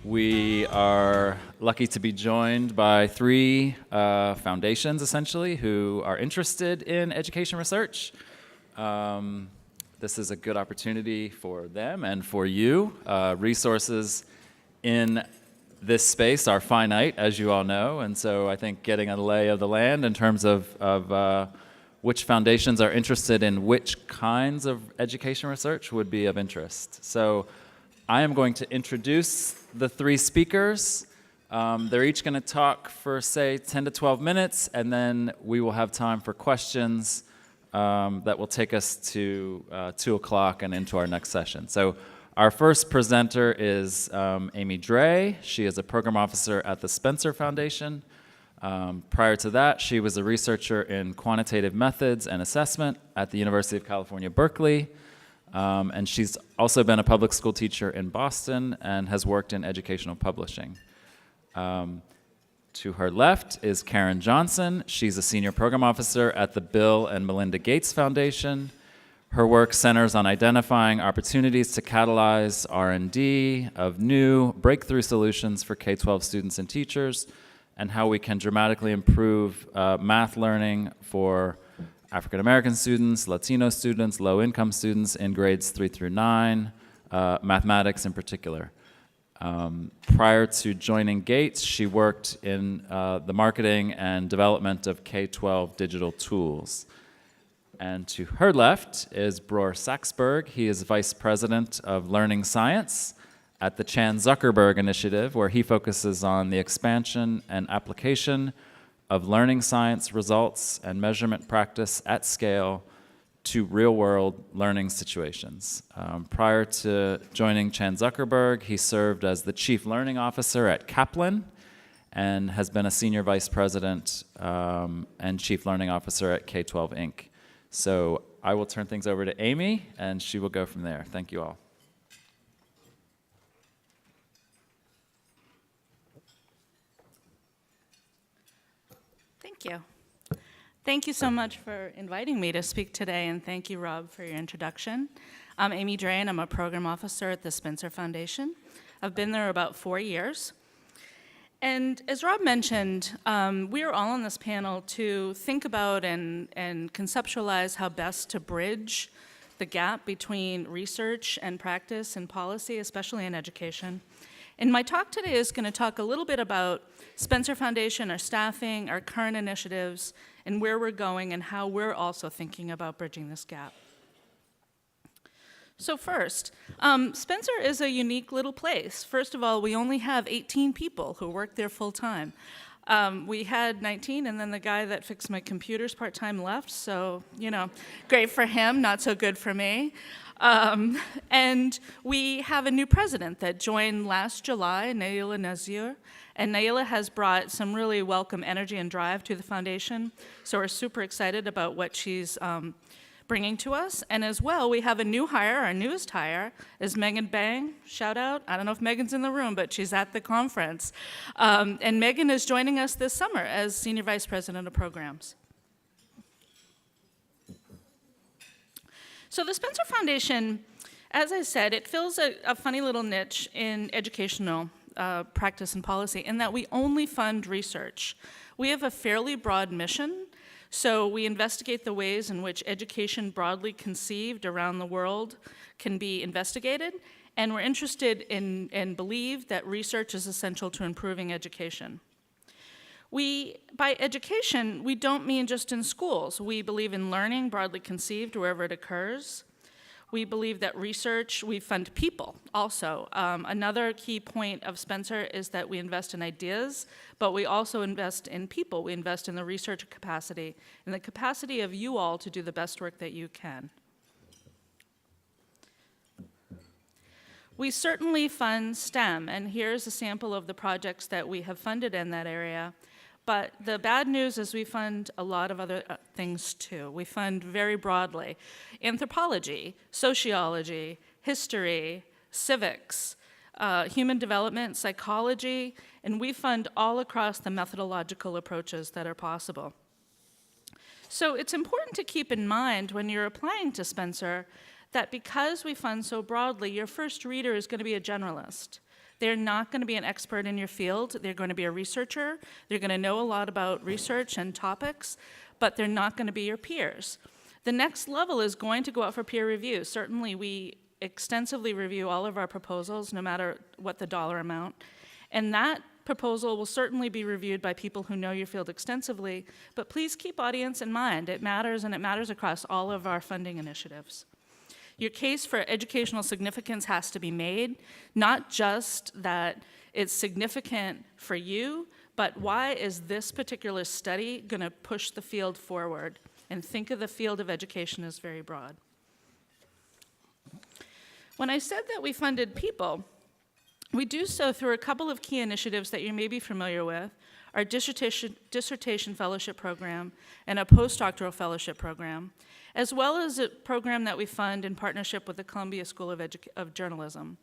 We are lucky to be joined by three foundations, essentially, who are interested in education research. This is a good opportunity for them and for you. Resources in this space are finite, as you all know, and so I think getting a lay of the land in terms of which foundations are interested in which kinds of education research would be of interest. So I am going to introduce the three speakers. They're each going to talk for, say, 10 to 12 minutes, and then we will have time for questions that will take us to 2 o'clock and into our next session. So our first presenter is Amy Dray. She is a program officer at the Spencer Foundation. Prior to that, she was a researcher in quantitative methods and assessment at the University of California, Berkeley. And she's also been a public school teacher in Boston and has worked in educational publishing. To her left is Karen Johnson. She's a senior program officer at the Bill and Melinda Gates Foundation. Her work centers on identifying opportunities to catalyze R&D of new breakthrough solutions for K12 students and teachers, and how we can dramatically improve math learning for African American students, Latino students, low-income students in grades 3 through 9, mathematics in particular. Prior to joining Gates, she worked in the marketing and development of K12 digital tools. And to her left is Bror Saxberg. He is Vice President of Learning Science at the Zuckerberg Initiative, where he focuses on the expansion and application of learning science results and measurement practice at scale to real-world learning situations. Prior to joining Zuckerberg, he served as the Chief Learning Officer at Kaplan and has been a Senior Vice President and Chief Learning Officer at K12 Inc. So I will turn things over to Amy, and she will go from there. Thank you all. Thank you. Thank you so much for inviting me to speak today, and thank you, Rob, for your introduction. I'm Amy Dray, and I'm a program officer at the Spencer Foundation. I've been there about 4 years. And as Rob mentioned, we are all on this panel to think about and conceptualize how best to bridge the gap between research and practice and policy, especially in education. And my talk today is going to talk a little bit about Spencer Foundation, our staffing, our current initiatives, and where we're going and how we're also thinking about bridging this gap. So first, Spencer is a unique little place. First of all, we only have 18 people who work there full time. We had 19, and then the guy that fixed my computers part-time left, so, you know, great for him, not so good for me. And we have a new president that joined last July, Naila Nazir, and Naila has brought some really welcome energy and drive to the foundation, so we're super excited about what she's bringing to us. And as well, we have a new hire, our newest hire is Megan Bang, shout out. I don't know if Megan's in the room, but she's at the conference. And Megan is joining us this summer as Senior Vice President of Programs. So the Spencer Foundation, as I said, it fills a funny little niche in educational practice and policy in that we only fund research. We have a fairly broad mission, so we investigate the ways in which education broadly conceived around the world can be investigated, and we're interested in and believe that research is essential to improving education. By education, we don't mean just in schools. We believe in learning broadly conceived wherever it occurs. We believe that research, we fund people also. Another key point of Spencer is that we invest in ideas, but we also invest in people. We invest in the research capacity and the capacity of you all to do the best work that you can. We certainly fund STEM, and here's a sample of the projects that we have funded in that area. But the bad news is we fund a lot of other things too. We fund very broadly: anthropology, sociology, history, civics, human development, psychology, and we fund all across the methodological approaches that are possible. So it's important to keep in mind when you're applying to Spencer that because we fund so broadly, your first reader is going to be a generalist. They're not going to be an expert in your field. They're going to be a researcher. They're going to know a lot about research and topics, but they're not going to be your peers. The next level is going to go out for peer review. Certainly, we extensively review all of our proposals, no matter what the dollar amount. And that proposal will certainly be reviewed by people who know your field extensively, but please keep audience in mind. It matters, and it matters across all of our funding initiatives. Your case for educational significance has to be made, not just that it's significant for you, but why is this particular study going to push the field forward? And think of the field of education as very broad. When I said that we funded people, we do so through a couple of key initiatives that you may be familiar with, our dissertation fellowship program and a postdoctoral fellowship program, as well as a program that we fund in partnership with the Columbia School of Journalism.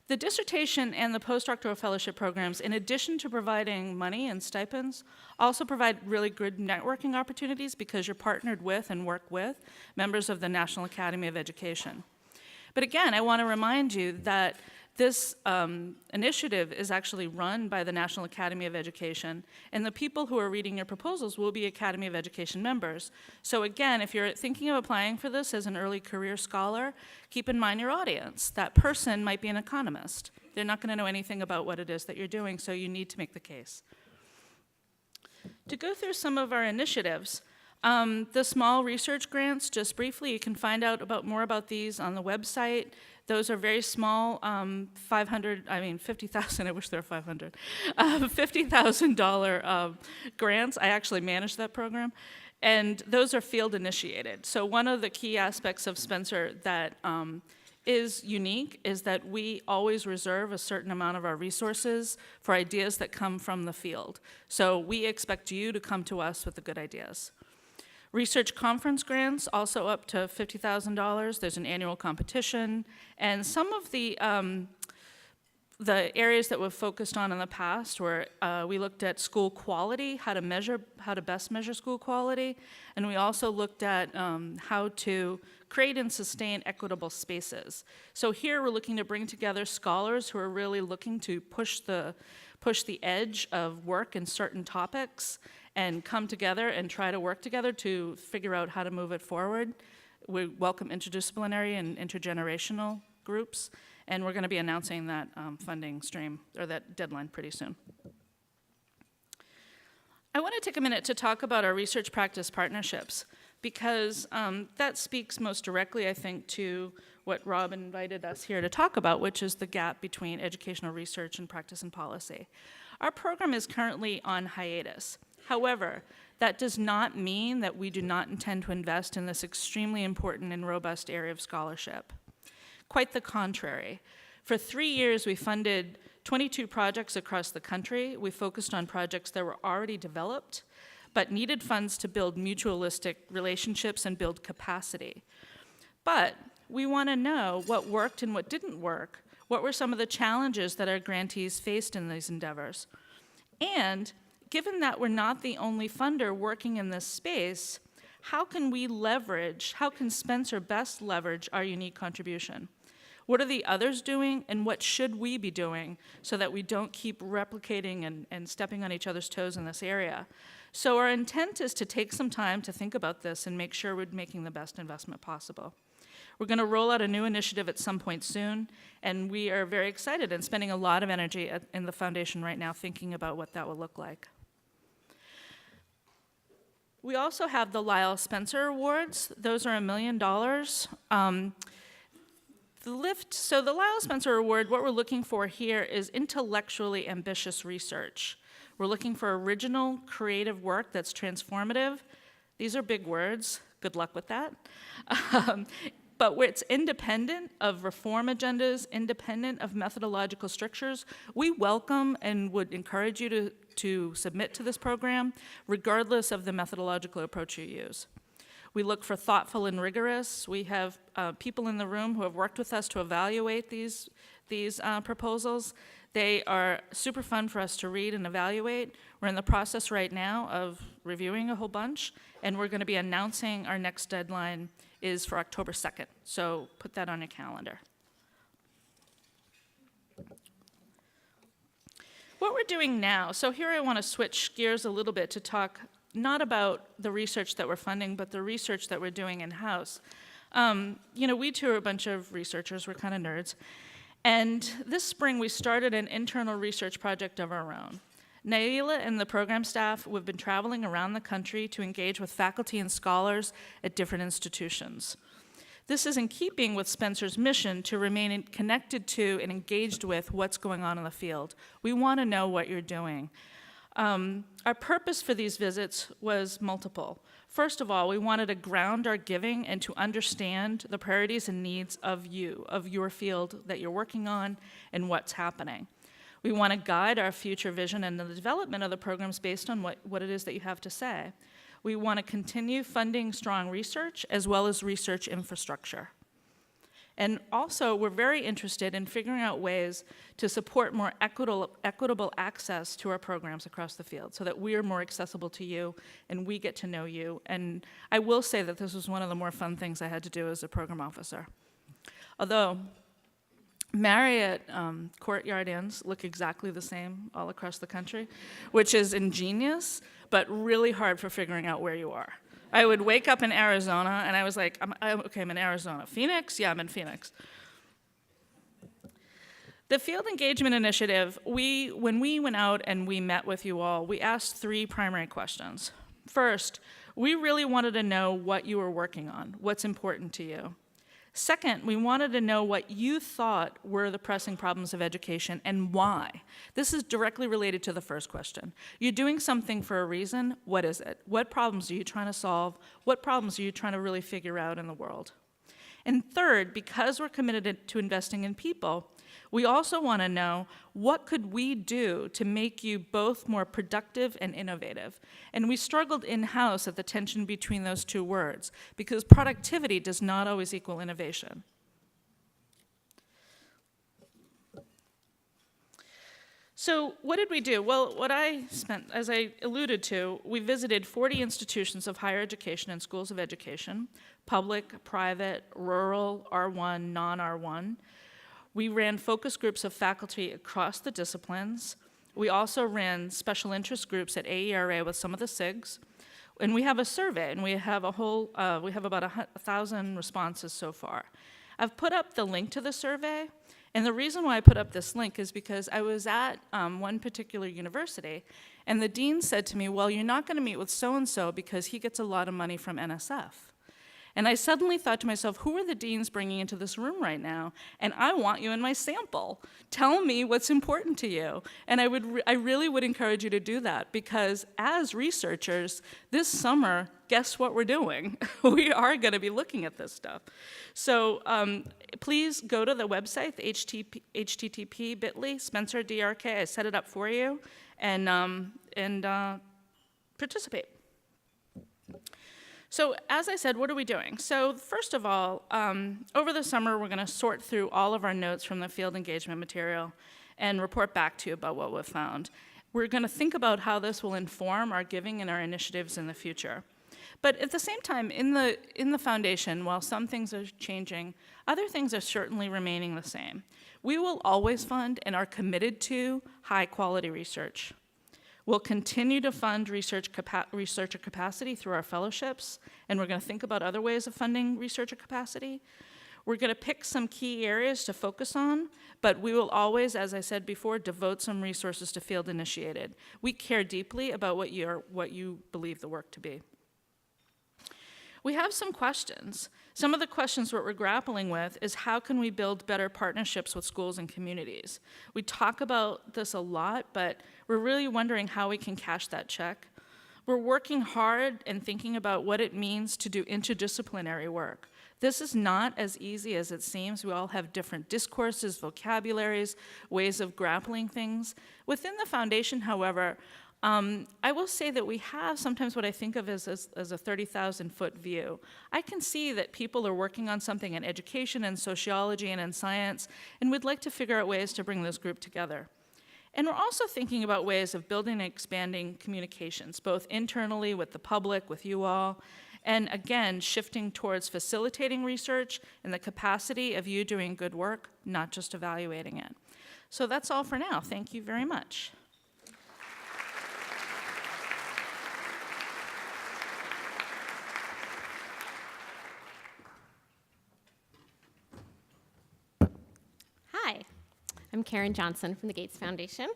The dissertation and the postdoctoral fellowship programs, in addition to providing money and stipends, also provide really good networking opportunities because you're partnered with and work with members of the National Academy of Education. But again, I want to remind you that this initiative is actually run by the National Academy of Education, and the people who are reading your proposals will be Academy of Education members. So again, if you're thinking of applying for this as an early career scholar, keep in mind your audience. That person might be an economist. They're not going to know anything about what it is that you're doing, so you need to make the case. To go through some of our initiatives, the small research grants, just briefly, you can find out more about these on the website. Those are very small, $50,000, I wish there were 500, $50,000 grants. I actually manage that program. And those are field initiated. So one of the key aspects of Spencer that is unique is that we always reserve a certain amount of our resources for ideas that come from the field. So we expect you to come to us with the good ideas. Research conference grants, also up to $50,000. There's an annual competition. And some of the areas that we've focused on in the past were we looked at school quality, how to best measure school quality. And we also looked at how to create and sustain equitable spaces. So here we're looking to bring together scholars who are really looking to push the edge of work in certain topics and come together and try to work together to figure out how to move it forward. We welcome interdisciplinary and intergenerational groups, and we're going to be announcing that funding stream, or that deadline, pretty soon. I want to take a minute to talk about our research practice partnerships, because that speaks most directly, I think, to what Rob invited us here to talk about, which is the gap between educational research and practice and policy. Our program is currently on hiatus. However, that does not mean that we do not intend to invest in this extremely important and robust area of scholarship. Quite the contrary. For 3 years, we funded 22 projects across the country. We focused on projects that were already developed, but needed funds to build mutualistic relationships and build capacity. But we want to know what worked and what didn't work. What were some of the challenges that our grantees faced in these endeavors? And given that we're not the only funder working in this space, how can Spencer best leverage our unique contribution? What are the others doing, and what should we be doing so that we don't keep replicating and stepping on each other's toes in this area? So our intent is to take some time to think about this and make sure we're making the best investment possible. We're going to roll out a new initiative at some point soon, and we are very excited and spending a lot of energy in the foundation right now thinking about what that will look like. We also have the Lyle Spencer Awards. Those are $1 million. So the Lyle Spencer Award, what we're looking for here is intellectually ambitious research. We're looking for original, creative work that's transformative. These are big words. Good luck with that. But where it's independent of reform agendas, independent of methodological strictures, we welcome and would encourage you to submit to this program, regardless of the methodological approach you use. We look for thoughtful and rigorous. We have people in the room who have worked with us to evaluate these proposals. They are super fun for us to read and evaluate. We're in the process right now of reviewing a whole bunch, and we're going to be announcing our next deadline is for October 2nd. So put that on your calendar. What we're doing now, so here I want to switch gears a little bit to talk not about the research that we're funding, but the research that we're doing in-house. We too are a bunch of researchers, we're kind of nerds. And this spring we started an internal research project of our own. Naila and the program staff, we've been traveling around the country to engage with faculty and scholars at different institutions. This is in keeping with Spencer's mission to remain connected to and engaged with what's going on in the field. We want to know what you're doing. Our purpose for these visits was multiple. First of all, we wanted to ground our giving and to understand the priorities and needs of you, of your field that you're working on and what's happening. We want to guide our future vision and the development of the programs based on what it is that you have to say. We want to continue funding strong research as well as research infrastructure. And also, we're very interested in figuring out ways to support more equitable access to our programs across the field so that we're more accessible to you and we get to know you. And I will say that this was one of the more fun things I had to do as a program officer. Although, Marriott courtyard inns look exactly the same all across the country, which is ingenious, but really hard for figuring out where you are. I would wake up in Arizona, and I was like, I'm in Arizona. Phoenix? Yeah, I'm in Phoenix. The Field Engagement Initiative, when we went out and we met with you all, we asked 3 primary questions. First, we really wanted to know what you were working on, what's important to you. Second, we wanted to know what you thought were the pressing problems of education and why. This is directly related to the first question. You're doing something for a reason. What is it? What problems are you trying to solve? What problems are you trying to really figure out in the world? And third, because we're committed to investing in people, we also want to know what could we do to make you both more productive and innovative. And we struggled in-house at the tension between those 2 words because productivity does not always equal innovation. So what did we do? Well, what I spent, as I alluded to, we visited 40 institutions of higher education and schools of education, public, private, rural, R1, non-R1. We ran focus groups of faculty across the disciplines. We also ran special interest groups at AERA with some of the SIGs. And we have a survey, and we have about 1,000 responses so far. I've put up the link to the survey, and the reason why I put up this link is because I was at one particular university, and the dean said to me, well, you're not going to meet with so-and-so because he gets a lot of money from NSF. And I suddenly thought to myself, who are the deans bringing into this room right now? And I want you in my sample. Tell me what's important to you. And I really would encourage you to do that because as researchers, this summer, guess what we're doing? We are going to be looking at this stuff. So please go to the website, the http://bit.ly, Spencer DRK. I set it up for you, and participate. So as I said, what are we doing? So first of all, over the summer, we're going to sort through all of our notes from the field engagement material and report back to you about what we've found. We're going to think about how this will inform our giving and our initiatives in the future. But at the same time, in the foundation, while some things are changing, other things are certainly remaining the same. We will always fund and are committed to high-quality research. We'll continue to fund researcher capacity through our fellowships, and we're going to think about other ways of funding researcher capacity. We're going to pick some key areas to focus on, but we will always, as I said before, devote some resources to field initiated. We care deeply about what you believe the work to be. We have some questions. Some of the questions what we're grappling with is how can we build better partnerships with schools and communities? We talk about this a lot, but we're really wondering how we can cash that check. We're working hard and thinking about what it means to do interdisciplinary work. This is not as easy as it seems. We all have different discourses, vocabularies, ways of grappling things. Within the foundation, however, I will say that we have sometimes what I think of as a 30,000-foot view. I can see that people are working on something in education and sociology and in science, and we'd like to figure out ways to bring this group together. And we're also thinking about ways of building and expanding communications, both internally with the public, with you all, and again, shifting towards facilitating research and the capacity of you doing good work, not just evaluating it. So that's all for now. Thank you very much. I'm Karen Johnson from the Gates Foundation.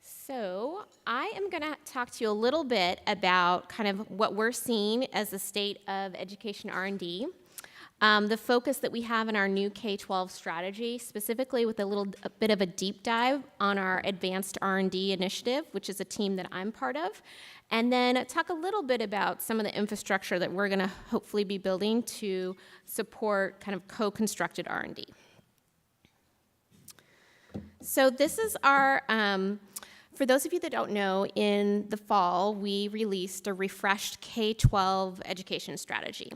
So I am going to talk to you a little bit about kind of what we're seeing as the state of education R&D, the focus that we have in our new K12 strategy, specifically with a bit of a deep dive on our advanced R&D initiative, which is a team that I'm part of, and then talk a little bit about some of the infrastructure that we're going to hopefully be building to support kind of co-constructed R&D. So this is our, for those of you that don't know, in the fall, we released a refreshed K12 education strategy.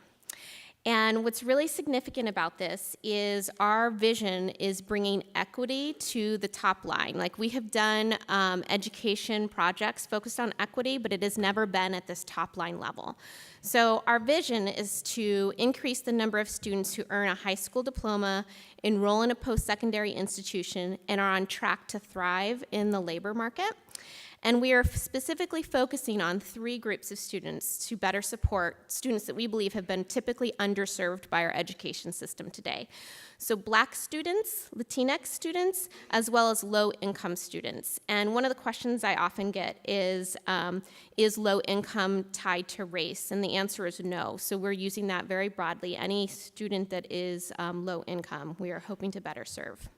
And what's really significant about this is our vision is bringing equity to the top line. Like, we have done education projects focused on equity, but it has never been at this top line level. So our vision is to increase the number of students who earn a high school diploma, enroll in a post-secondary institution, and are on track to thrive in the labor market. And we are specifically focusing on 3 groups of students to better support students that we believe have been typically underserved by our education system today. So Black students, Latinx students, as well as low-income students. And one of the questions I often get is low income tied to race? And the answer is no. So we're using that very broadly. Any student that is low income, we are hoping to better serve.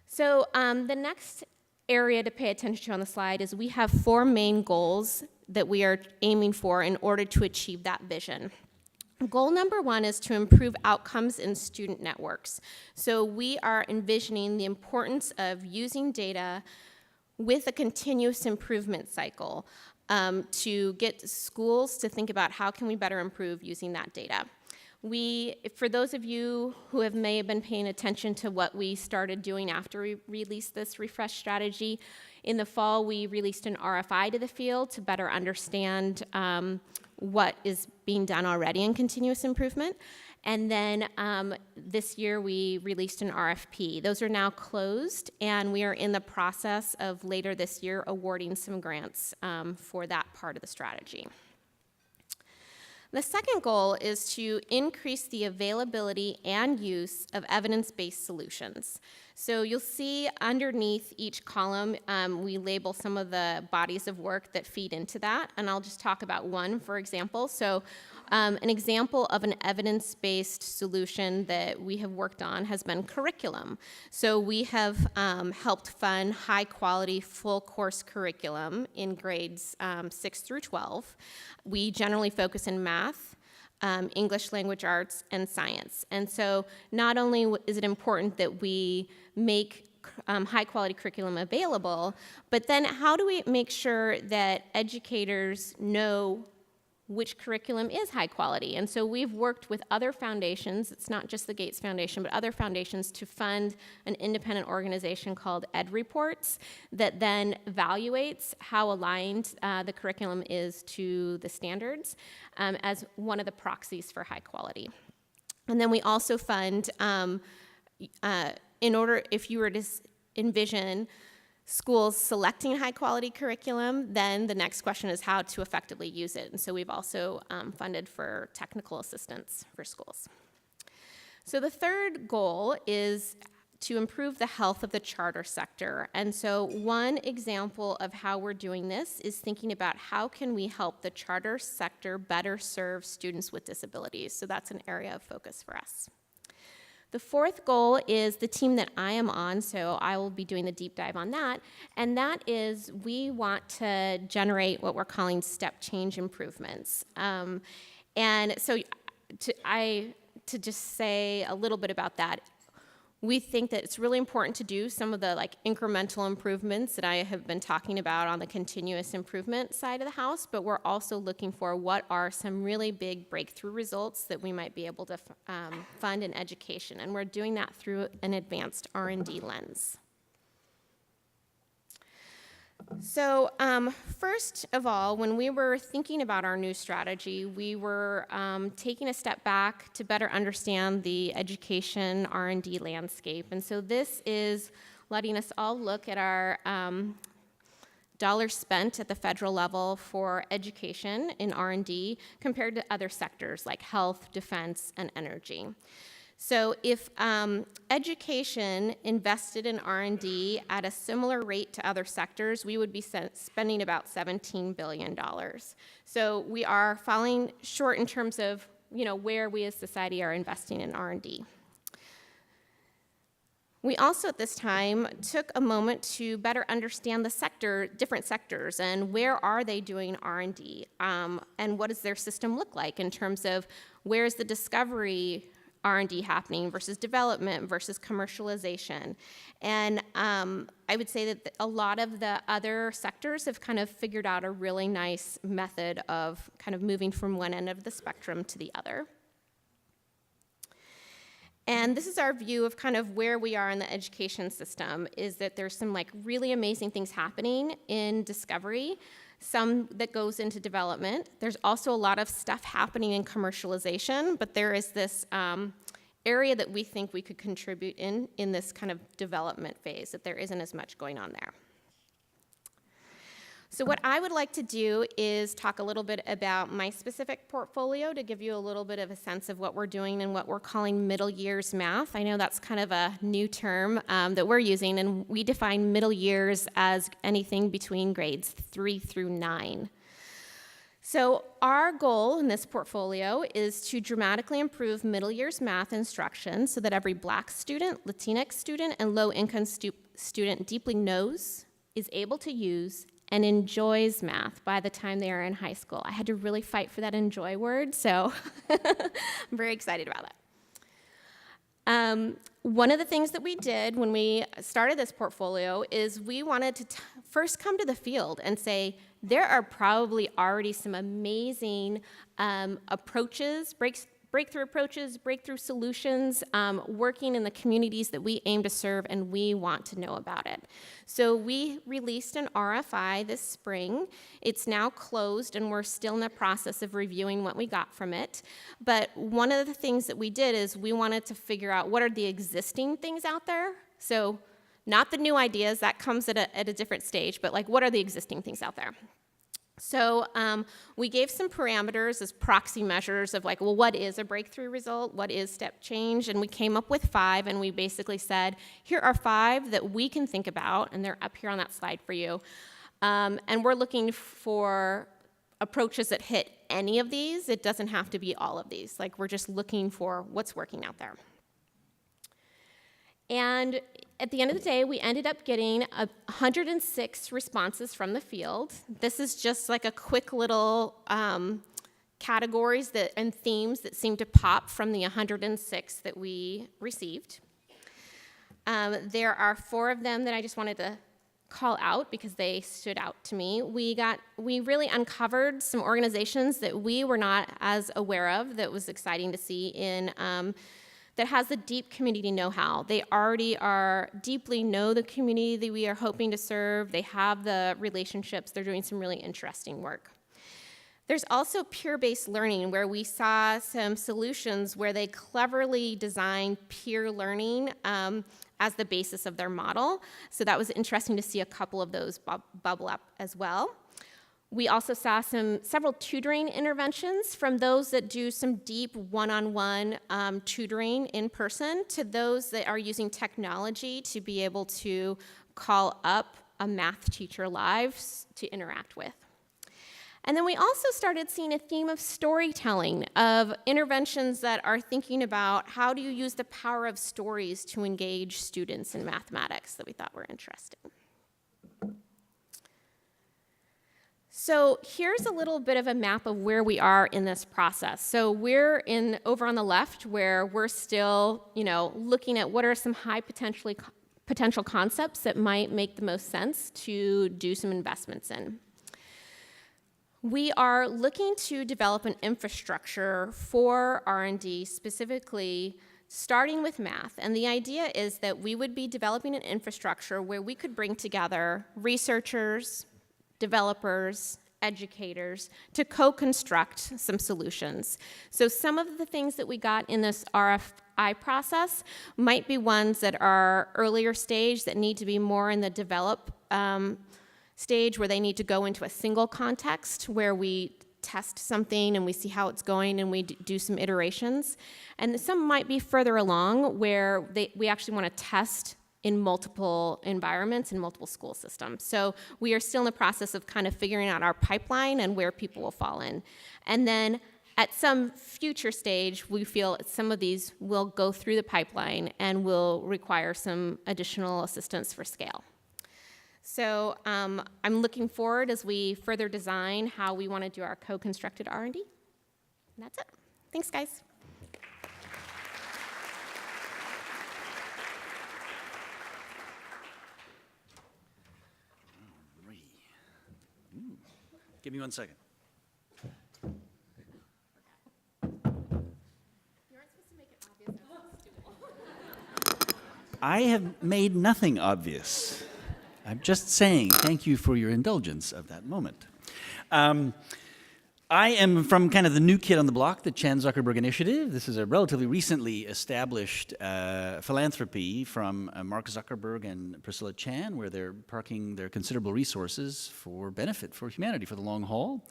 So the next area to pay attention to on the slide is we have 4 main goals that we are aiming for in order to achieve that vision. Goal number 1 is to improve outcomes in student networks. So we are envisioning the importance of using data with a continuous improvement cycle to get schools to think about how can we better improve using that data. For those of you who may have been paying attention to what we started doing after we released this refresh strategy, in the fall we released an RFI to the field to better understand what is being done already in continuous improvement. And then this year we released an RFP. Those are now closed, and we are in the process of later this year awarding some grants for that part of the strategy. The second goal is to increase the availability and use of evidence-based solutions. So you'll see underneath each column, we label some of the bodies of work that feed into that, and I'll just talk about one, for example. So an example of an evidence-based solution that we have worked on has been curriculum. So we have helped fund high-quality, full-course curriculum in grades 6 through 12. We generally focus in math, English language arts, and science. And so not only is it important that we make high-quality curriculum available, but then how do we make sure that educators know which curriculum is high quality? And so we've worked with other foundations, it's not just the Gates Foundation, but other foundations to fund an independent organization called Ed Reports that then evaluates how aligned the curriculum is to the standards as one of the proxies for high quality. And then we also fund, if you were to envision schools selecting high-quality curriculum, then the next question is how to effectively use it. And so we've also funded for technical assistance for schools. So the third goal is to improve the health of the charter sector. And so one example of how we're doing this is thinking about how can we help the charter sector better serve students with disabilities. So that's an area of focus for us. The fourth goal is the team that I am on, so I will be doing the deep dive on that, and that is we want to generate what we're calling step change improvements. And so to just say a little bit about that, we think that it's really important to do some of the incremental improvements that I have been talking about on the continuous improvement side of the house, but we're also looking for what are some really big breakthrough results that we might be able to fund in education, and we're doing that through an advanced R&D lens. So first of all, when we were thinking about our new strategy, we were taking a step back to better understand the education R&D landscape. And so this is letting us all look at our dollars spent at the federal level for education in R&D compared to other sectors like health, defense, and energy. So if education invested in R&D at a similar rate to other sectors, we would be spending about $17 billion. So we are falling short in terms of, where we as society are investing in R&D. We also at this time took a moment to better understand the different sectors, and where are they doing R&D, and what does their system look like in terms of where is the discovery R&D happening versus development versus commercialization. And I would say that a lot of the other sectors have kind of figured out a really nice method of kind of moving from one end of the spectrum to the other. And this is our view of kind of where we are in the education system, is that there's some really amazing things happening in discovery, some that goes into development. There's also a lot of stuff happening in commercialization, but there is this area that we think we could contribute in this kind of development phase, that there isn't as much going on there. So what I would like to do is talk a little bit about my specific portfolio to give you a little bit of a sense of what we're doing and what we're calling middle years math. I know that's kind of a new term that we're using, and we define middle years as anything between grades 3 through 9. So our goal in this portfolio is to dramatically improve middle years math instruction so that every Black student, Latinx student, and low-income student deeply knows, is able to use, and enjoys math by the time they are in high school. I had to really fight for that enjoy word, so I'm very excited about that. One of the things that we did when we started this portfolio is we wanted to first come to the field and say, there are probably already some amazing approaches, breakthrough approaches, breakthrough solutions working in the communities that we aim to serve, and we want to know about it. So we released an RFI this spring. It's now closed, and we're still in the process of reviewing what we got from it. But one of the things that we did is we wanted to figure out what are the existing things out there. So not the new ideas, that comes at a different stage, but what are the existing things out there? So we gave some parameters as proxy measures of what is a breakthrough result, what is step change, and we came up with 5, and we basically said, here are 5 that we can think about, and they're up here on that slide for you. And we're looking for approaches that hit any of these. It doesn't have to be all of these. We're just looking for what's working out there. And at the end of the day, we ended up getting 106 responses from the field. This is just a quick little categories and themes that seem to pop from the 106 that we received. There are 4 of them that I just wanted to call out because they stood out to me. We really uncovered some organizations that we were not as aware of that was exciting to see in that has the deep community know-how. They already deeply know the community that we are hoping to serve. They have the relationships. They're doing some really interesting work. There's also peer-based learning, where we saw some solutions where they cleverly designed peer learning as the basis of their model. So that was interesting to see a couple of those bubble up as well. We also saw several tutoring interventions, from those that do some deep one-on-one tutoring in person to those that are using technology to be able to call up a math teacher live to interact with. And then we also started seeing a theme of storytelling, of interventions that are thinking about how do you use the power of stories to engage students in mathematics that we thought were interesting. So here's a little bit of a map of where we are in this process. So we're over on the left, where we're still, looking at what are some high potential concepts that might make the most sense to do some investments in. We are looking to develop an infrastructure for R&D, specifically starting with math. And the idea is that we would be developing an infrastructure where we could bring together researchers, developers, educators, to co-construct some solutions. So some of the things that we got in this RFI process might be ones that are earlier stage, that need to be more in the develop stage, where they need to go into a single context, where we test something and we see how it's going and we do some iterations. And some might be further along where we actually want to test in multiple environments, in multiple school systems. So we are still in the process of kind of figuring out our pipeline and where people will fall in. And then at some future stage, we feel some of these will go through the pipeline and will require some additional assistance for scale. So I'm looking forward as we further design how we want to do our co-constructed R&D. And that's it. Thanks, guys. Give me 1 second. I have made nothing obvious. I'm just saying thank you for your indulgence of that moment. I am from kind of the new kid on the block, the Chan Zuckerberg Initiative. This is a relatively recently established philanthropy from Mark Zuckerberg and Priscilla Chan, where they're parking their considerable resources for benefit for humanity for the long haul.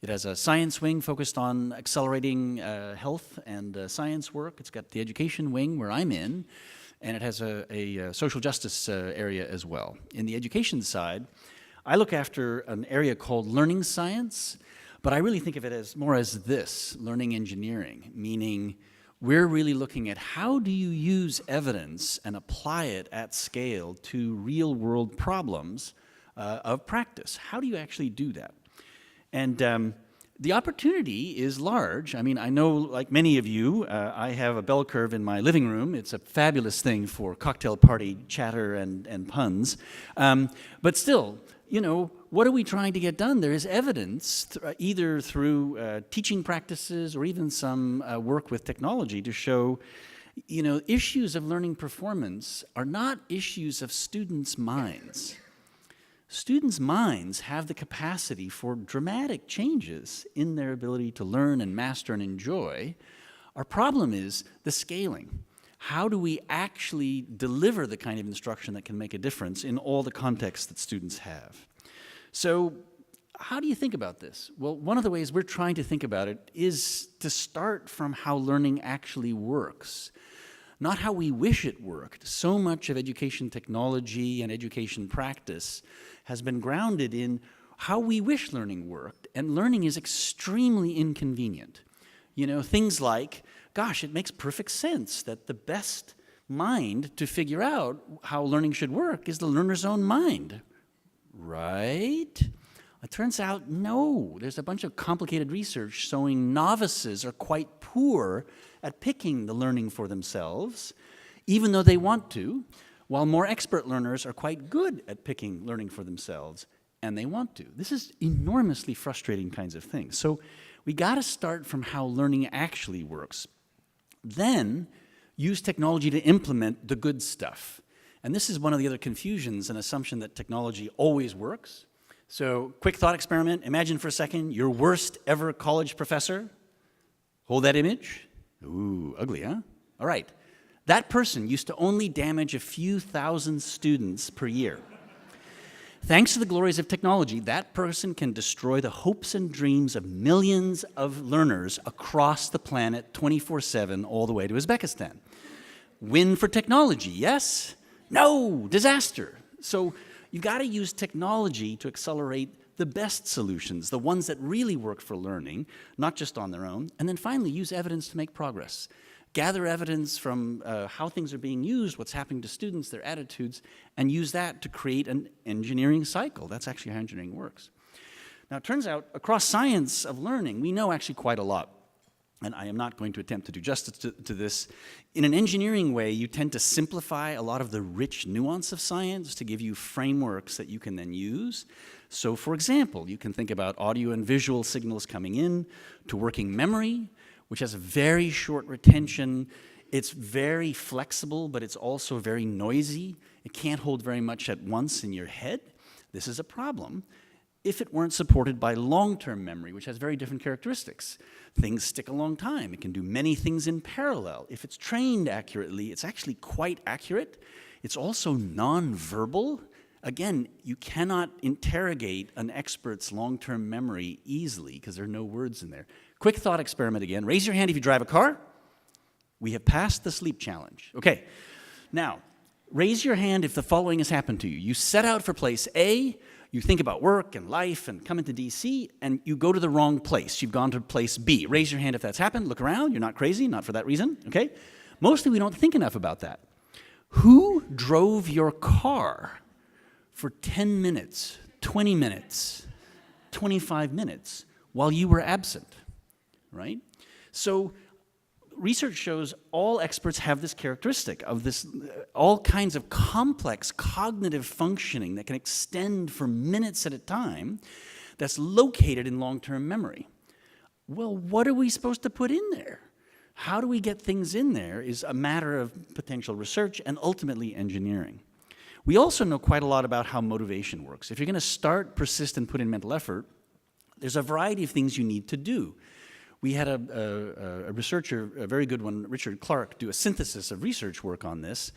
It has a science wing focused on accelerating health and science work. It's got the education wing, where I'm in, and it has a social justice area as well. In the education side, I look after an area called learning science, but I really think of it as more as this, learning engineering, meaning we're really looking at how do you use evidence and apply it at scale to real-world problems of practice. How do you actually do that? And the opportunity is large. I mean, I know, like many of you, I have a bell curve in my living room. It's a fabulous thing for cocktail party chatter and puns. But still, you know, what are we trying to get done? There is evidence, either through teaching practices or even some work with technology to show, you know, issues of learning performance are not issues of students' minds. Students' minds have the capacity for dramatic changes in their ability to learn and master and enjoy. Our problem is the scaling. How do we actually deliver the kind of instruction that can make a difference in all the contexts that students have? So how do you think about this? Well, one of the ways we're trying to think about it is to start from how learning actually works, not how we wish it worked. So much of education technology and education practice has been grounded in how we wish learning worked, and learning is extremely inconvenient. You know, things like, gosh, it makes perfect sense that the best mind to figure out how learning should work is the learner's own mind, right? It turns out, no. There's a bunch of complicated research showing novices are quite poor at picking the learning for themselves, even though they want to, while more expert learners are quite good at picking learning for themselves, and they want to. This is enormously frustrating kinds of things. So we got to start from how learning actually works. Then use technology to implement the good stuff. And this is one of the other confusions, an assumption that technology always works. So quick thought experiment. Imagine for a second your worst ever college professor. Hold that image. Ooh, ugly, huh? All right. That person used to only damage a few thousand students per year. Thanks to the glories of technology, that person can destroy the hopes and dreams of millions of learners across the planet 24/7 all the way to Uzbekistan. Win for technology, yes? No, disaster. So you've got to use technology to accelerate the best solutions, the ones that really work for learning, not just on their own. And then finally, use evidence to make progress. Gather evidence from how things are being used, what's happening to students, their attitudes, and use that to create an engineering cycle. That's actually how engineering works. Now, it turns out, across science of learning, we know actually quite a lot. And I am not going to attempt to do justice to this. In an engineering way, you tend to simplify a lot of the rich nuance of science to give you frameworks that you can then use. So, for example, you can think about audio and visual signals coming in to working memory, which has a very short retention. It's very flexible, but it's also very noisy. It can't hold very much at once in your head. This is a problem if it weren't supported by long-term memory, which has very different characteristics. Things stick a long time. It can do many things in parallel. If it's trained accurately, it's actually quite accurate. It's also non-verbal. Again, you cannot interrogate an expert's long-term memory easily because there are no words in there. Quick thought experiment again. Raise your hand if you drive a car. We have passed the sleep challenge. Okay, now, raise your hand if the following has happened to you. You set out for place A, you think about work and life and come into DC, and you go to the wrong place. You've gone to place B. Raise your hand if that's happened. Look around. You're not crazy, not for that reason, okay? Mostly we don't think enough about that. Who drove your car for 10 minutes, 20 minutes, 25 minutes while you were absent, right? So research shows all experts have this characteristic of this, all kinds of complex cognitive functioning that can extend for minutes at a time that's located in long-term memory. Well, what are we supposed to put in there? How do we get things in there is a matter of potential research and ultimately engineering. We also know quite a lot about how motivation works. If you're going to start, persist, and put in mental effort, there's a variety of things you need to do. We had a researcher, a very good one, Richard Clark, do a synthesis of research work on this,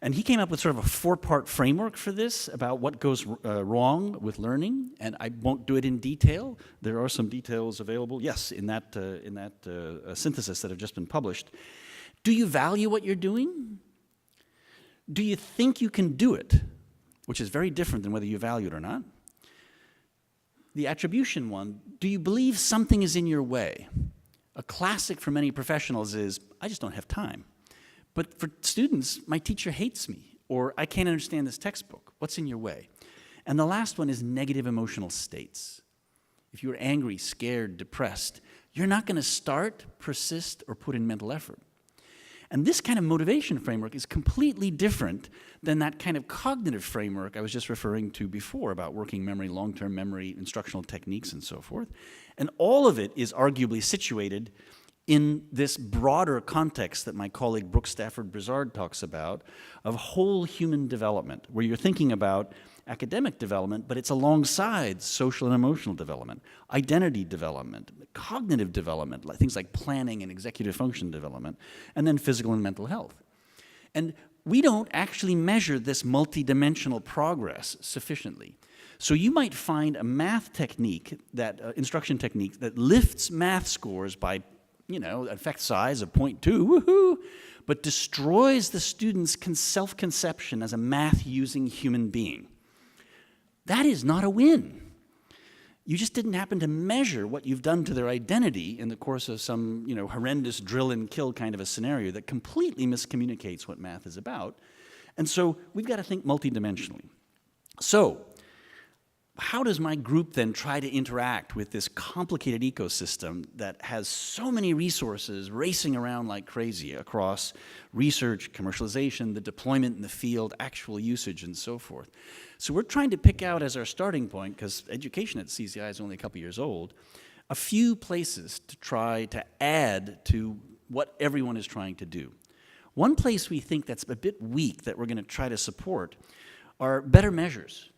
and he came up with sort of a 4-part framework for this about what goes wrong with learning, and I won't do it in detail. There are some details available, yes, in that synthesis that have just been published. Do you value what you're doing? Do you think you can do it? Which is very different than whether you value it or not. The attribution one, do you believe something is in your way? A classic for many professionals is, I just don't have time. But for students, my teacher hates me, or I can't understand this textbook. What's in your way? And the last one is negative emotional states. If you're angry, scared, depressed, you're not going to start, persist, or put in mental effort. And this kind of motivation framework is completely different than that kind of cognitive framework I was just referring to before about working memory, long-term memory, instructional techniques, and so forth. And all of it is arguably situated in this broader context that my colleague Brooke Stafford-Brizard talks about of whole human development, where you're thinking about academic development, but it's alongside social and emotional development, identity development, cognitive development, things like planning and executive function development, and then physical and mental health. And we don't actually measure this multidimensional progress sufficiently. So you might find a math technique, that instruction technique, that lifts math scores by, effect size of 0.2, woohoo, but destroys the student's self-conception as a math-using human being. That is not a win. You just didn't happen to measure what you've done to their identity in the course of some, horrendous drill and kill kind of a scenario that completely miscommunicates what math is about. And so we've got to think multidimensionally. So how does my group then try to interact with this complicated ecosystem that has so many resources racing around like crazy across research, commercialization, the deployment in the field, actual usage, and so forth? So we're trying to pick out as our starting point, because education at CCI is only a couple years old, a few places to try to add to what everyone is trying to do. One place we think that's a bit weak that we're going to try to support are better measures.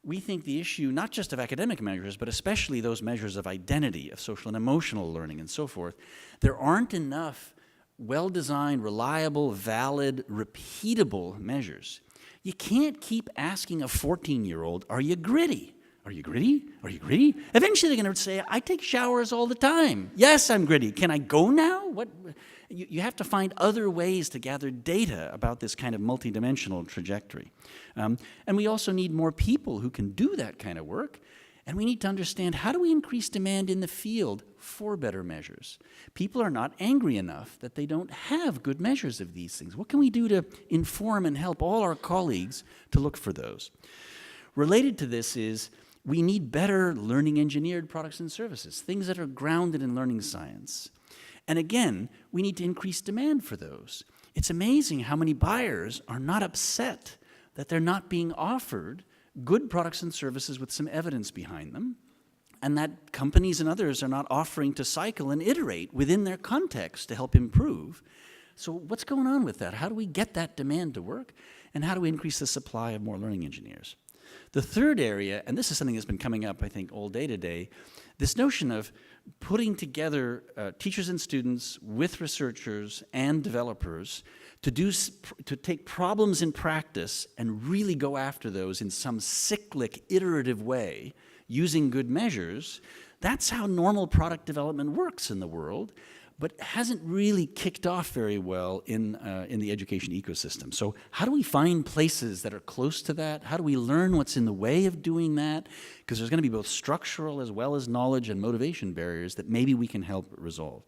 We think the issue, not just of academic measures, but especially those measures of identity, of social and emotional learning, and so forth, there aren't enough well-designed, reliable, valid, repeatable measures. You can't keep asking a 14-year-old, are you gritty? Are you gritty? Are you gritty? Eventually they're going to say, I take showers all the time. Yes, I'm gritty. Can I go now? What? You have to find other ways to gather data about this kind of multidimensional trajectory. And we also need more people who can do that kind of work. And we need to understand, how do we increase demand in the field for better measures? People are not angry enough that they don't have good measures of these things. What can we do to inform and help all our colleagues to look for those? Related to this is, we need better learning engineered products and services, things that are grounded in learning science. And again, we need to increase demand for those. It's amazing how many buyers are not upset that they're not being offered good products and services with some evidence behind them, and that companies and others are not offering to cycle and iterate within their context to help improve. So what's going on with that? How do we get that demand to work? And how do we increase the supply of more learning engineers? The third area, and this is something that's been coming up, I think, all day today, this notion of putting together teachers and students with researchers and developers to take problems in practice and really go after those in some cyclic, iterative way, using good measures. That's how normal product development works in the world, but hasn't really kicked off very well in the education ecosystem. So how do we find places that are close to that? How do we learn what's in the way of doing that? Because there's going to be both structural as well as knowledge and motivation barriers that maybe we can help resolve.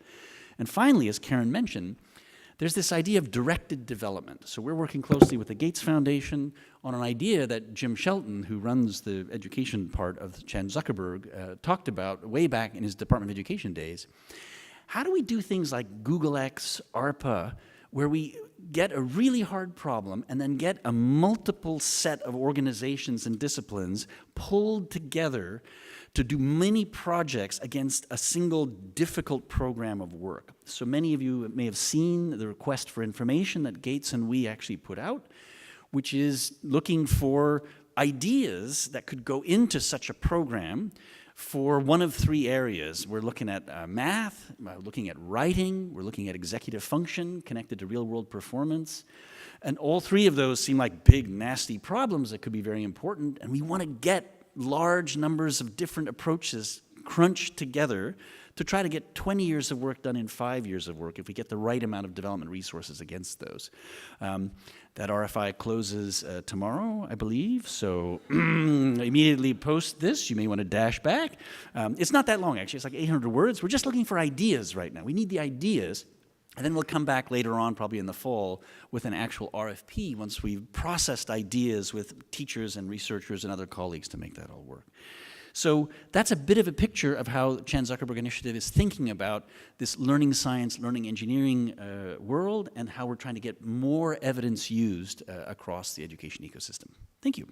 And finally, as Karen mentioned, there's this idea of directed development. So we're working closely with the Gates Foundation on an idea that Jim Shelton, who runs the education part of Chan Zuckerberg, talked about way back in his Department of Education days. How do we do things like Google X, ARPA, where we get a really hard problem and then get a multiple set of organizations and disciplines pulled together to do many projects against a single difficult program of work? So many of you may have seen the request for information that Gates and we actually put out, which is looking for ideas that could go into such a program for one of three areas. We're looking at math, we're looking at writing, we're looking at executive function connected to real-world performance. And all three of those seem like big, nasty problems that could be very important, and we want to get large numbers of different approaches crunched together to try to get 20 years of work done in 5 years of work if we get the right amount of development resources against those. That RFI closes tomorrow, I believe, so immediately post this. You may want to dash back. It's not that long, actually. It's like 800 words. We're just looking for ideas right now. We need the ideas, and then we'll come back later on, probably in the fall, with an actual RFP once we've processed ideas with teachers and researchers and other colleagues to make that all work. So that's a bit of a picture of how Chan Zuckerberg Initiative is thinking about this learning science, learning engineering world, and how we're trying to get more evidence used across the education ecosystem. Thank you.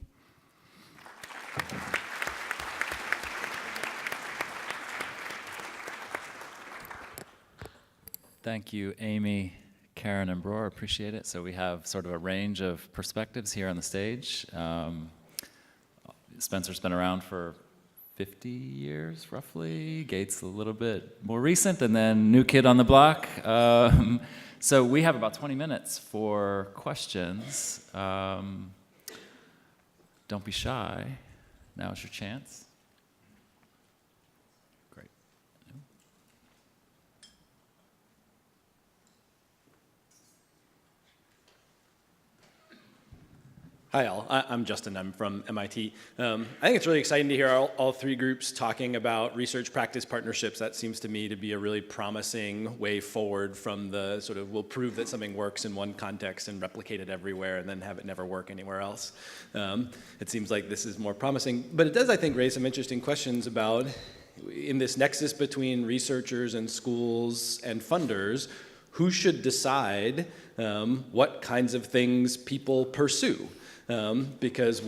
Thank you, Amy, Karen, and Bror. Appreciate it. So we have sort of a range of perspectives here on the stage. Spencer's been around for 50 years, roughly. Gates a little bit more recent, and then new kid on the block. So we have about 20 minutes for questions. Don't be shy. Now is your chance. Great. Hi all, I'm Justin, I'm from MIT. I think it's really exciting to hear all three groups talking about research practice partnerships. That seems to me to be a really promising way forward from the sort of we'll prove that something works in one context and replicate it everywhere and then have it never work anywhere else. It seems like this is more promising, but it does, I think, raise some interesting questions about in this nexus between researchers and schools and funders, who should decide what kinds of things people pursue? Because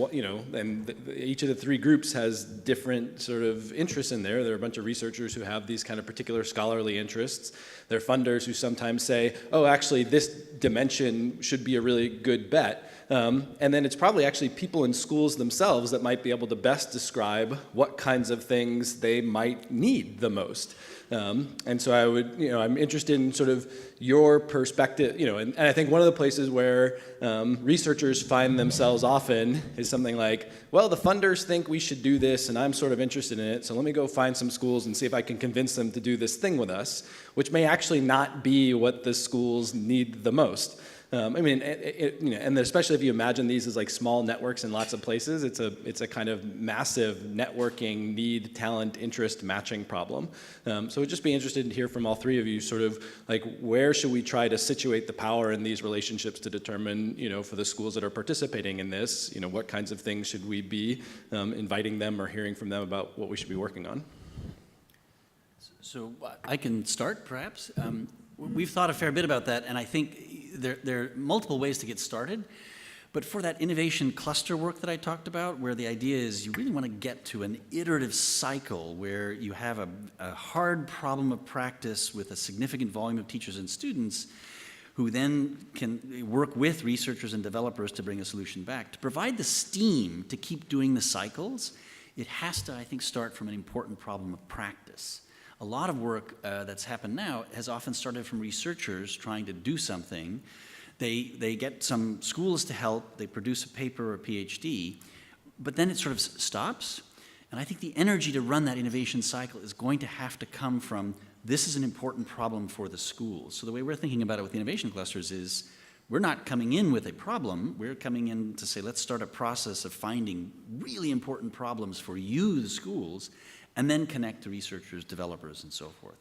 each of the three groups has different sort of interests in there. There are a bunch of researchers who have these kind of particular scholarly interests. There are funders who sometimes say, oh, actually, this dimension should be a really good bet. And then it's probably actually people in schools themselves that might be able to best describe what kinds of things they might need the most. And so I would, I'm interested in sort of your perspective, and I think one of the places where researchers find themselves often is something like, well, the funders think we should do this, and I'm sort of interested in it, so let me go find some schools and see if I can convince them to do this thing with us, which may actually not be what the schools need the most. And especially if you imagine these as like small networks in lots of places, it's a kind of massive networking need, talent, interest matching problem. So I'd just be interested to hear from all three of you sort of like where should we try to situate the power in these relationships to determine, for the schools that are participating in this, what kinds of things should we be inviting them or hearing from them about what we should be working on? So I can start, perhaps. We've thought a fair bit about that, and I think there are multiple ways to get started. But for that innovation cluster work that I talked about, where the idea is you really want to get to an iterative cycle where you have a hard problem of practice with a significant volume of teachers and students, who then can work with researchers and developers to bring a solution back. To provide the steam to keep doing the cycles, it has to, I think, start from an important problem of practice. A lot of work that's happened now has often started from researchers trying to do something. They get some schools to help, they produce a paper or a PhD, but then it sort of stops. And I think the energy to run that innovation cycle is going to have to come from, this is an important problem for the schools. So the way we're thinking about it with the innovation clusters is, we're not coming in with a problem, we're coming in to say, let's start a process of finding really important problems for you, the schools, and then connect to researchers, developers, and so forth.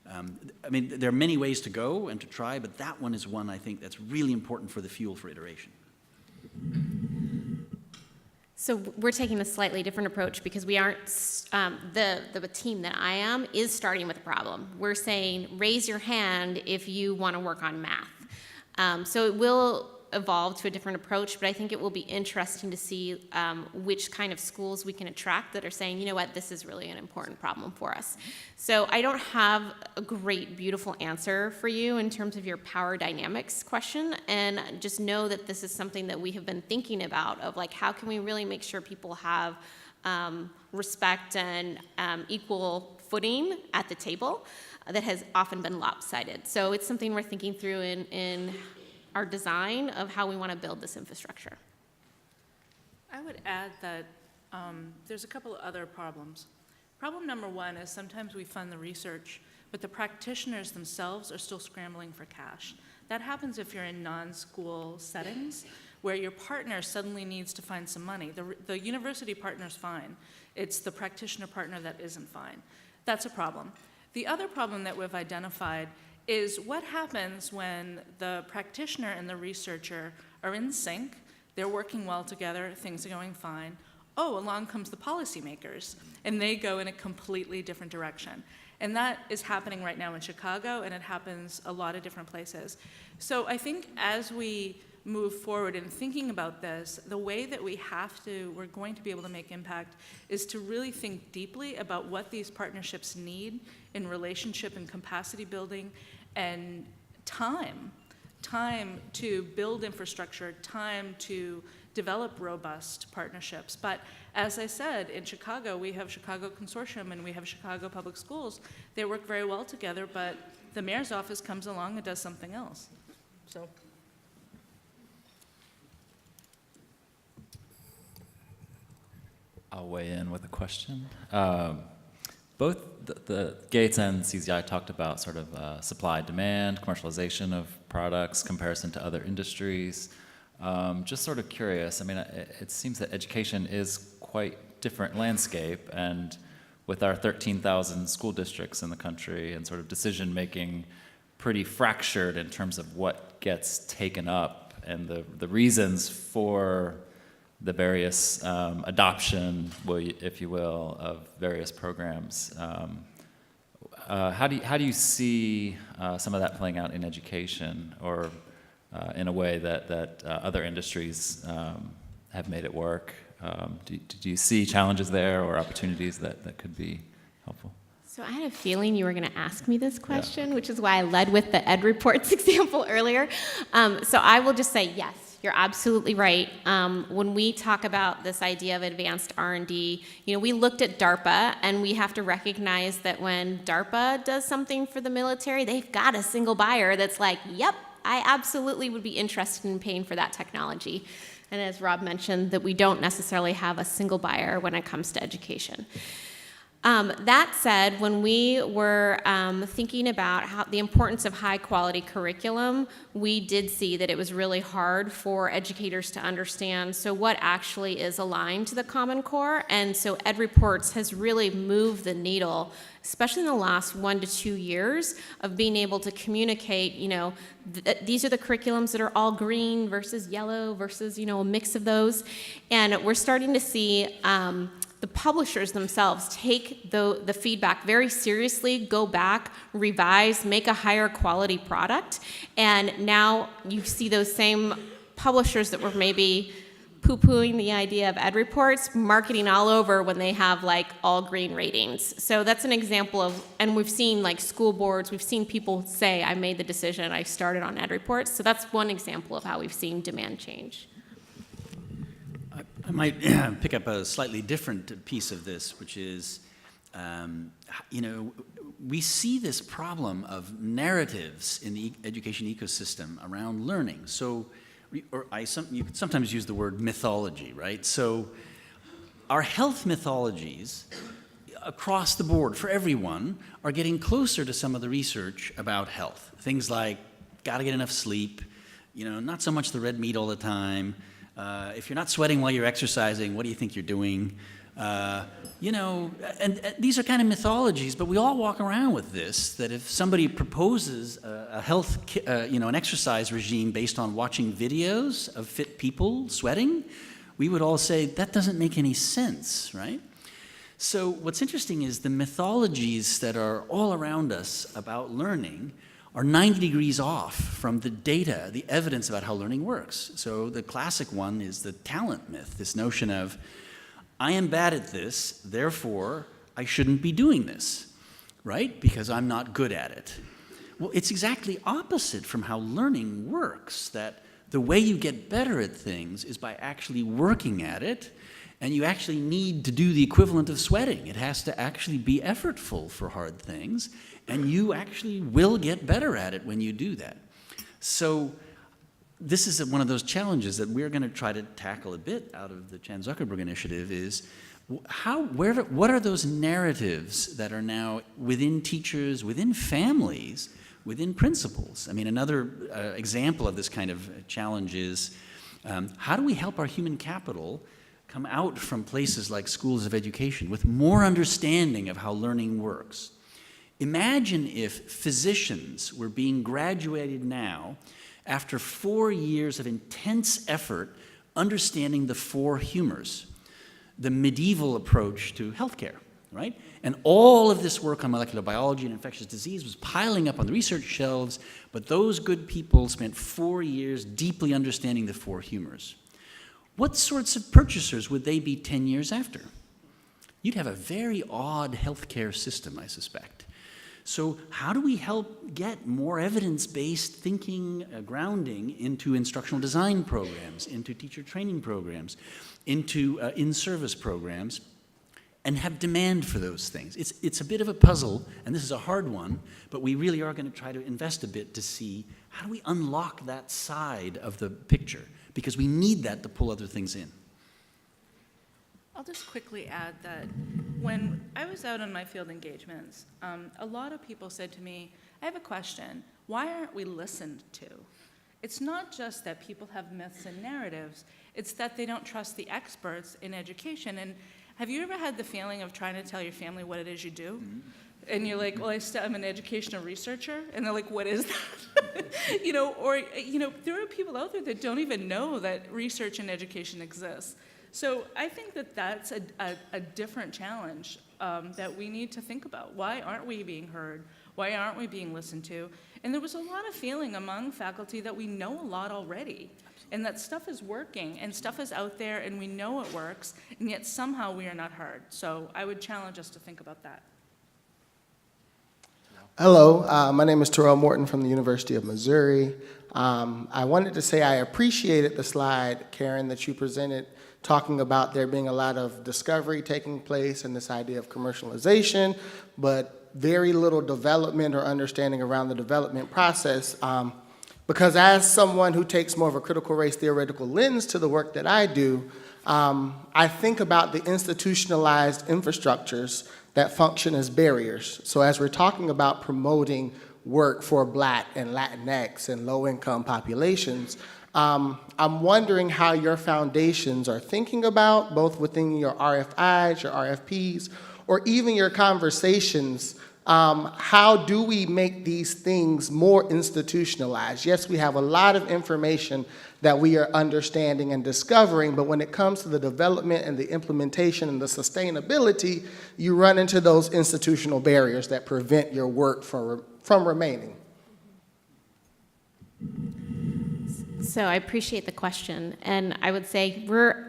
I mean, there are many ways to go and to try, but that one is one I think that's really important for the fuel for iteration. So we're taking a slightly different approach because we aren't, the team that I am is starting with a problem. We're saying, raise your hand if you want to work on math. So it will evolve to a different approach, but I think it will be interesting to see which kind of schools we can attract that are saying, you know what, this is really an important problem for us. So I don't have a great, beautiful answer for you in terms of your power dynamics question, and just know that this is something that we have been thinking about, of like, how can we really make sure people have respect and equal footing at the table that has often been lopsided. So it's something we're thinking through in our design of how we want to build this infrastructure. I would add that there's a couple of other problems. Problem number one is sometimes we fund the research, but the practitioners themselves are still scrambling for cash. That happens if you're in non-school settings where your partner suddenly needs to find some money. The university partner's fine. It's the practitioner partner that isn't fine. That's a problem. The other problem that we've identified is what happens when the practitioner and the researcher are in sync, they're working well together, things are going fine. Oh, along comes the policymakers, and they go in a completely different direction. And that is happening right now in Chicago, and it happens a lot of different places. So I think as we move forward in thinking about this, the way that we're going to be able to make impact is to really think deeply about what these partnerships need in relationship and capacity building, and time to build infrastructure, time to develop robust partnerships. But as I said, in Chicago, we have Chicago Consortium and we have Chicago Public Schools. They work very well together, but the mayor's office comes along and does something else. So. I'll weigh in with a question. Both the Gates and CZI talked about sort of supply, demand, commercialization of products, comparison to other industries. Just sort of curious, I mean, it seems that education is quite different landscape, and with our 13,000 school districts in the country and sort of decision making pretty fractured in terms of what gets taken up and the reasons for the various adoption, if you will, of various programs. How do you see some of that playing out in education, or in a way that other industries have made it work? Do you see challenges there or opportunities that could be helpful? So I had a feeling you were going to ask me this question, which is why I led with the Ed Reports example earlier. So I will just say yes. You're absolutely right. When we talk about this idea of advanced R&D, we looked at DARPA, and we have to recognize that when DARPA does something for the military, they've got a single buyer that's like, yep, I absolutely would be interested in paying for that technology. And as Rob mentioned, that we don't necessarily have a single buyer when it comes to education. That said, when we were thinking about the importance of high-quality curriculum, we did see that it was really hard for educators to understand, so what actually is aligned to the Common Core? And so Ed Reports has really moved the needle, especially in the last 1 to 2 years, of being able to communicate, these are the curriculums that are all green versus yellow versus, a mix of those. And we're starting to see the publishers themselves take the feedback very seriously, go back, revise, make a higher quality product, and now you see those same publishers that were maybe poo-pooing the idea of ed reports, marketing all over when they have like all green ratings. So that's an example of, and we've seen like school boards, we've seen people say, I made the decision, I started on ed reports. So that's one example of how we've seen demand change. I might pick up a slightly different piece of this, which is, you know, we see this problem of narratives in the education ecosystem around learning. So, you could sometimes use the word mythology, right? So our health mythologies across the board for everyone are getting closer to some of the research about health. Things like, gotta get enough sleep, you know, not so much the red meat all the time. If you're not sweating while you're exercising, what do you think you're doing? You know, and these are kind of mythologies, but we all walk around with this, that if somebody proposes a health, you know, an exercise regime based on watching videos of fit people sweating, we would all say, that doesn't make any sense, right? So what's interesting is the mythologies that are all around us about learning are 90 degrees off from the data, the evidence about how learning works. So the classic one is the talent myth, this notion of, I am bad at this, therefore I shouldn't be doing this, right? Because I'm not good at it. Well, it's exactly opposite from how learning works, that the way you get better at things is by actually working at it, and you actually need to do the equivalent of sweating. It has to actually be effortful for hard things, and you actually will get better at it when you do that. So this is one of those challenges that we're going to try to tackle a bit out of the Chan Zuckerberg initiative is what are those narratives that are now within teachers, within families, within principals? I mean, another example of this kind of challenge is how do we help our human capital come out from places like schools of education with more understanding of how learning works? Imagine if physicians were being graduated now after 4 years of intense effort understanding the 4 humors, the medieval approach to healthcare, right? And all of this work on molecular biology and infectious disease was piling up on the research shelves, but those good people spent 4 years deeply understanding the 4 humors. What sorts of purchasers would they be 10 years after? You'd have a very odd healthcare system, I suspect. So how do we help get more evidence-based thinking, grounding into instructional design programs, into teacher training programs, into in-service programs, and have demand for those things? It's a bit of a puzzle, and this is a hard one, but we really are going to try to invest a bit to see how do we unlock that side of the picture, because we need that to pull other things in. I'll just quickly add that when I was out on my field engagements, a lot of people said to me, I have a question, why aren't we listened to? It's not just that people have myths and narratives, it's that they don't trust the experts in education. And have you ever had the feeling of trying to tell your family what it is you do? Mm-hmm. And you're like, well, I'm an educational researcher. And they're like, what is that? You know, or, you know, there are people out there that don't even know that research in education exists. So I think that that's a different challenge that we need to think about. Why aren't we being heard? Why aren't we being listened to? And there was a lot of feeling among faculty that we know a lot already, and that stuff is working, and stuff is out there, and we know it works, and yet somehow we are not heard. So I would challenge us to think about that. Hello, my name is Terrell Morton from the University of Missouri. I wanted to say I appreciated the slide, Karen, that you presented, talking about there being a lot of discovery taking place and this idea of commercialization, but very little development or understanding around the development process. Because as someone who takes more of a critical race theoretical lens to the work that I do, I think about the institutionalized infrastructures that function as barriers. So as we're talking about promoting work for Black and Latinx and low-income populations, I'm wondering how your foundations are thinking about, both within your RFIs, your RFPs, or even your conversations, how do we make these things more institutionalized? Yes, we have a lot of information that we are understanding and discovering, but when it comes to the development and the implementation and the sustainability, you run into those institutional barriers that prevent your work from remaining. So I appreciate the question, and I would say we're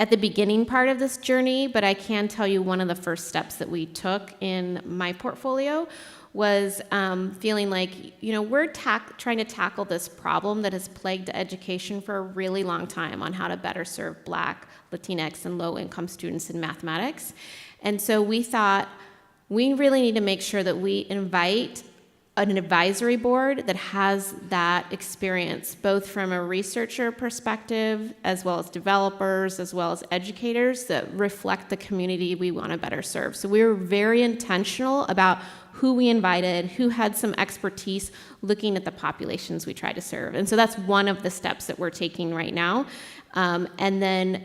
at the beginning part of this journey, but I can tell you one of the first steps that we took in my portfolio was feeling like, we're trying to tackle this problem that has plagued education for a really long time on how to better serve Black, Latinx, and low-income students in mathematics. And so we thought we really need to make sure that we invite an advisory board that has that experience, both from a researcher perspective, as well as developers, as well as educators that reflect the community we want to better serve. So we were very intentional about who we invited, who had some expertise looking at the populations we try to serve. And so that's one of the steps that we're taking right now. And then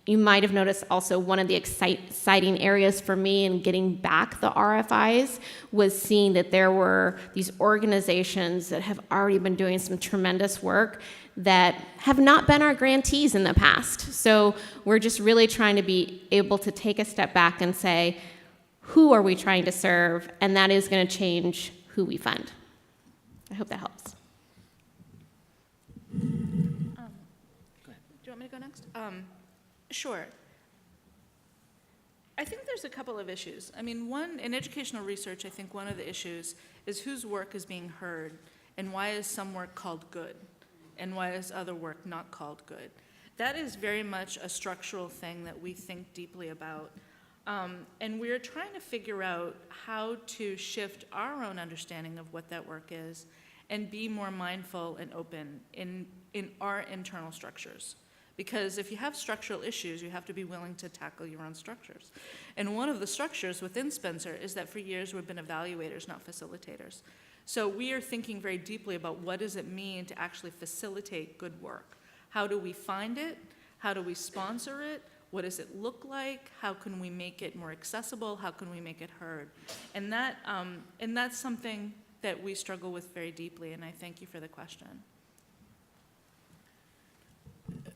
you might have noticed also one of the exciting areas for me in getting back the RFIs was seeing that there were these organizations that have already been doing some tremendous work that have not been our grantees in the past. So we're just really trying to be able to take a step back and say, who are we trying to serve? And that is going to change who we fund. I hope that helps. Do you want me to go next? Sure. I think there's a couple of issues. I mean, one, in educational research, I think one of the issues is whose work is being heard, and why is some work called good, and why is other work not called good. That is very much a structural thing that we think deeply about. And we're trying to figure out how to shift our own understanding of what that work is and be more mindful and open in our internal structures. Because if you have structural issues, you have to be willing to tackle your own structures. And one of the structures within Spencer is that for years we've been evaluators, not facilitators. So we are thinking very deeply about what does it mean to actually facilitate good work. How do we find it? How do we sponsor it? What does it look like? How can we make it more accessible? How can we make it heard? And that's something that we struggle with very deeply, and I thank you for the question.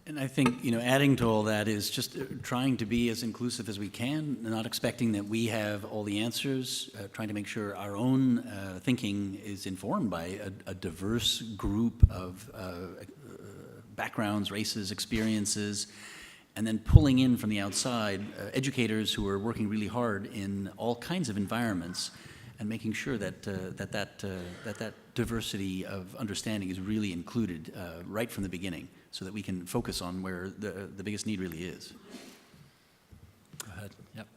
And I think, adding to all that is just trying to be as inclusive as we can, not expecting that we have all the answers, trying to make sure our own thinking is informed by a diverse group of backgrounds, races, experiences, and then pulling in from the outside educators who are working really hard in all kinds of environments and making sure that that diversity of understanding is really included right from the beginning, so that we can focus on where the biggest need really is. Go ahead. Yep.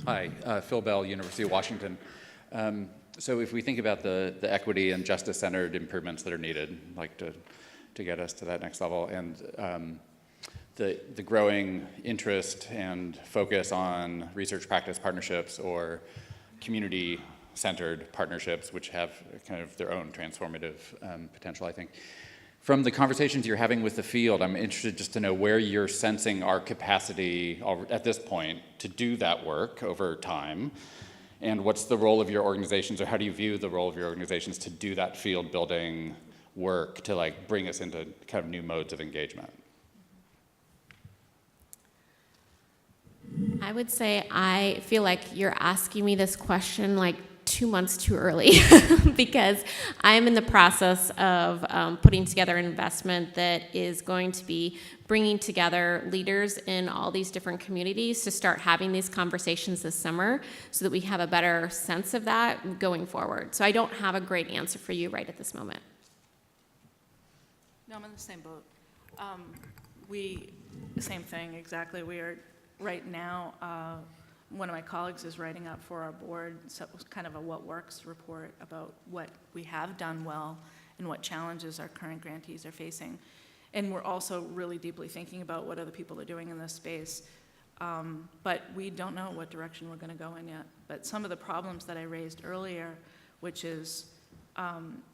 Hi, Phil Bell, University of Washington. So if we think about the equity and justice-centered improvements that are needed, like to get us to that next level, and the growing interest and focus on research practice partnerships or community-centered partnerships, which have kind of their own transformative potential, I think. From the conversations you're having with the field, I'm interested just to know where you're sensing our capacity at this point to do that work over time, and what's the role of your organizations, or how do you view the role of your organizations to do that field building work to bring us into kind of new modes of engagement? I would say I feel like you're asking me this question 2 months too early because I'm in the process of putting together an investment that is going to be bringing together leaders in all these different communities to start having these conversations this summer so that we have a better sense of that going forward. So I don't have a great answer for you right at this moment. No, I'm in the same boat. Same thing, exactly. We are, right now, one of my colleagues is writing up for our board kind of a what works report about what we have done well and what challenges our current grantees are facing. And we're also really deeply thinking about what other people are doing in this space. But we don't know what direction we're going to go in yet. But some of the problems that I raised earlier, which is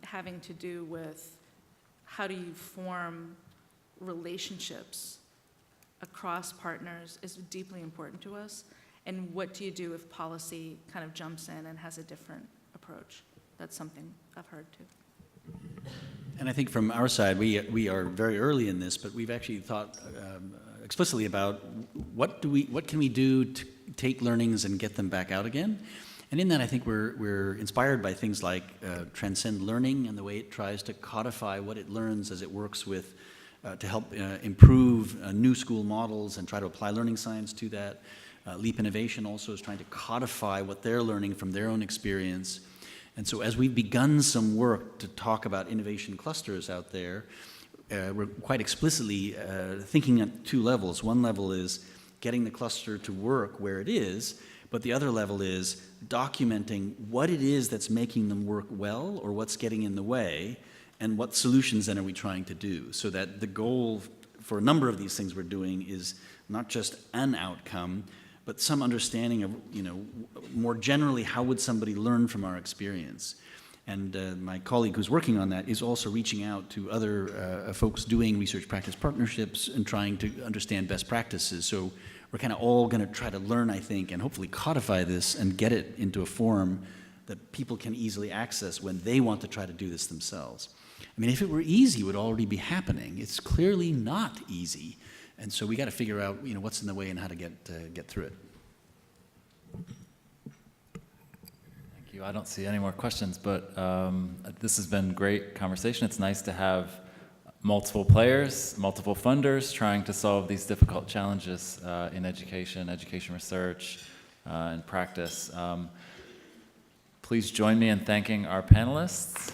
having to do with how do you form relationships across partners, is deeply important to us. And what do you do if policy kind of jumps in and has a different approach? That's something I've heard too. And I think from our side, we are very early in this, but we've actually thought explicitly about what can we do to take learnings and get them back out again. And in that, I think we're inspired by things like Transcend Learning and the way it tries to codify what it learns as it works with to help improve new school models and try to apply learning science to that. Leap Innovation also is trying to codify what they're learning from their own experience. And so as we've begun some work to talk about innovation clusters out there, we're quite explicitly thinking at two levels. One level is getting the cluster to work where it is, but the other level is documenting what it is that's making them work well or what's getting in the way, and what solutions then are we trying to do, so that the goal for a number of these things we're doing is not just an outcome, but some understanding of, more generally, how would somebody learn from our experience. And my colleague who's working on that is also reaching out to other folks doing research practice partnerships and trying to understand best practices. So we're kind of all going to try to learn, I think, and hopefully codify this and get it into a form that people can easily access when they want to try to do this themselves. I mean, if it were easy, it would already be happening. It's clearly not easy. And so we got to figure out, what's in the way and how to get through it. Thank you. I don't see any more questions, but this has been great conversation. It's nice to have multiple players, multiple funders trying to solve these difficult challenges in education research, and practice. Please join me in thanking our panelists.